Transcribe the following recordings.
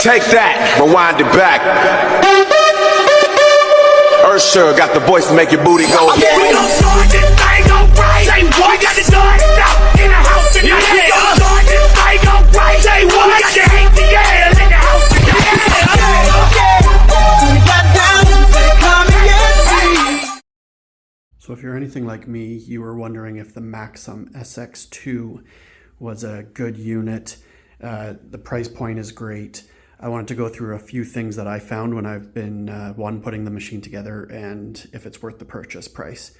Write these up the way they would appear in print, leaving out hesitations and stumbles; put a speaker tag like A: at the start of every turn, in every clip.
A: Take that, rewind it back. Sure got the voice to make your booty go. We gon' start this thing alright. Say what? We got the start out in the house tonight. We gon' start this thing alright. Say what? We got the ATL in the house tonight.
B: So if you're anything like me, you were wondering if the Maxum SX2 was a good unit. The price point is great. I wanted to go through a few things that I found when I've been, putting the machine together and if it's worth the purchase price.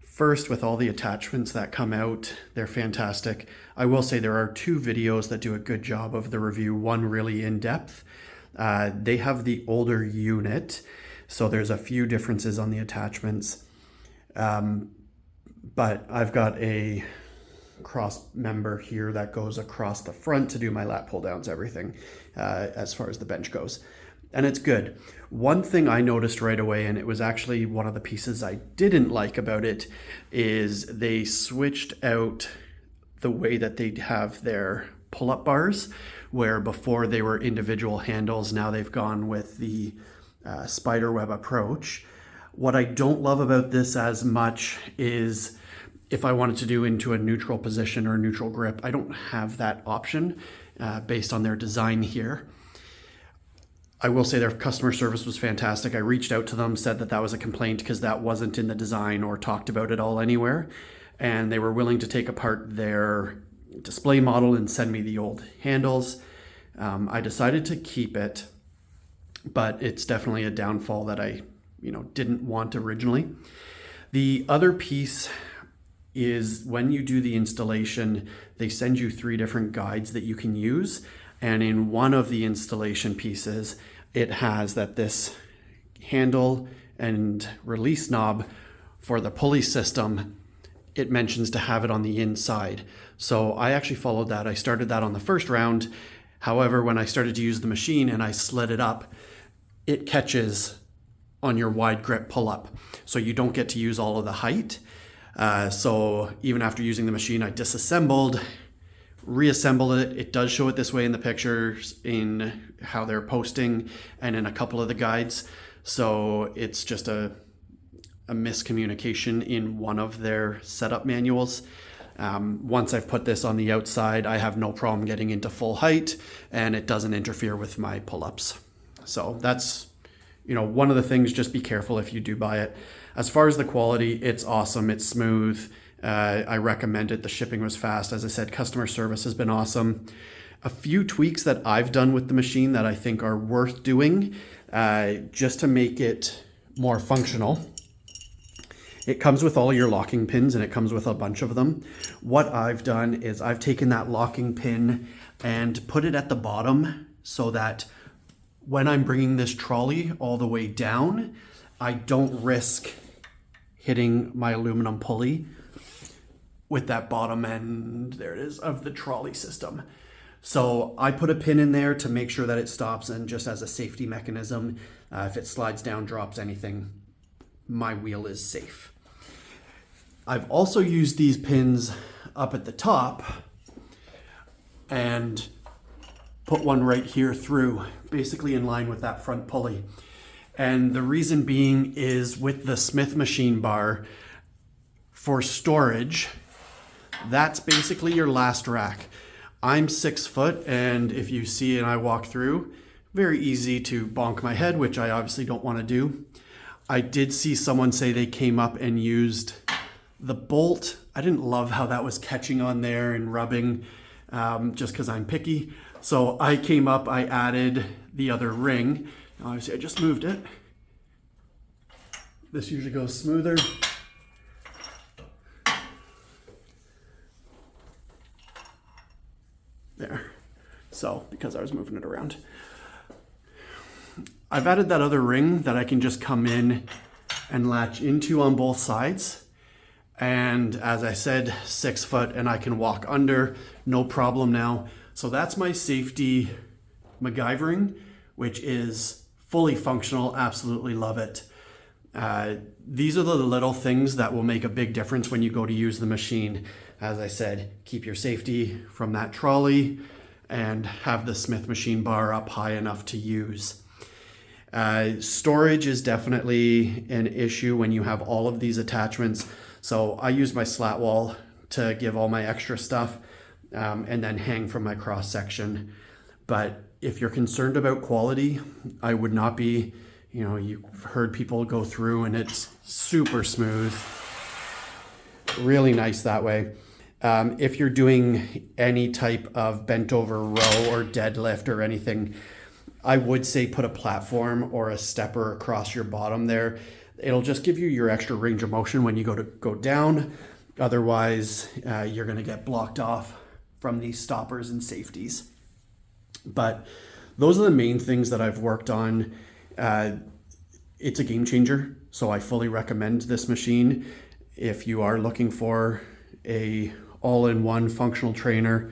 B: First, with all the attachments that come out, they're fantastic. I will say there are two videos that do a good job of the review, one really in depth. They have the older unit, so there's a few differences on the attachments. But I've got a cross member here that goes across the front to do my lat pull downs, everything as far as the bench goes, and it's good. One thing I noticed right away, and it was actually one of the pieces I didn't like about it, is they switched out the way that they have their pull-up bars, where before they were individual handles, now they've gone with the spiderweb approach. What I don't love about this as much is if I wanted to do into a neutral position or neutral grip, I don't have that option based on their design here. I will say their customer service was fantastic. I reached out to them, said that that was a complaint because that wasn't in the design or talked about at all anywhere. And they were willing to take apart their display model and send me the old handles. I decided to keep it, but it's definitely a downfall that I didn't want originally. The other piece is when you do the installation, they send you 3 different guides that you can use. And in one of the installation pieces, it has that this handle and release knob for the pulley system, it mentions to have it on the inside. So I actually followed that. I started that on the first round. However, when I started to use the machine and I slid it up, it catches on your wide grip pull up. So you don't get to use all of the height. So even after using the machine, I disassembled, reassembled it. It does show it this way in the pictures, in how they're posting, and in a couple of the guides. So it's just a miscommunication in one of their setup manuals. Once I've put this on the outside, I have no problem getting into full height, and it doesn't interfere with my pull-ups. So that's one of the things. Just be careful if you do buy it. As far as the quality, it's awesome. It's smooth. I recommend it. The shipping was fast. As I said, customer service has been awesome. A few tweaks that I've done with the machine that I think are worth doing just to make it more functional. It comes with all your locking pins, and it comes with a bunch of them. What I've done is I've taken that locking pin and put it at the bottom so that when I'm bringing this trolley all the way down, I don't risk hitting my aluminum pulley with that bottom end, there it is, of the trolley system. So I put a pin in there to make sure that it stops, and just as a safety mechanism, if it slides down, drops anything, my wheel is safe. I've also used these pins up at the top and put one right here through, basically in line with that front pulley. And the reason being is with the Smith machine bar for storage, that's basically your last rack. I'm 6 foot, and if you see and I walk through, very easy to bonk my head, which I obviously don't want to do. I did see someone say they came up and used the bolt. I didn't love how that was catching on there and rubbing, just because I'm picky. So I came up, I added the other ring. Obviously I just moved it. This usually goes smoother. There. So, because I was moving it around. I've added that other ring that I can just come in and latch into on both sides. And as I said, 6 foot, and I can walk under, no problem now. So that's my safety MacGyvering, which is fully functional, absolutely love it. These are the little things that will make a big difference when you go to use the machine. As I said, keep your safety from that trolley. and have the Smith machine bar up high enough to use. Storage is definitely an issue when you have all of these attachments. So I use my slat wall to give all my extra stuff and then hang from my cross section. But if you're concerned about quality, I would not be, you've heard people go through and it's super smooth, really nice that way. If you're doing any type of bent over row or deadlift or anything, I would say put a platform or a stepper across your bottom there. It'll just give you your extra range of motion when you go down. Otherwise, you're going to get blocked off from these stoppers and safeties. But those are the main things that I've worked on. It's a game changer, so I fully recommend this machine. If you are looking for a all-in-one functional trainer,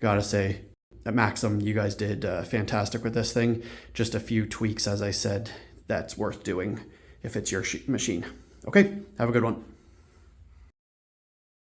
B: gotta say, at Maxum, you guys did fantastic with this thing. Just a few tweaks, as I said, that's worth doing if it's your machine. Okay, have a good one.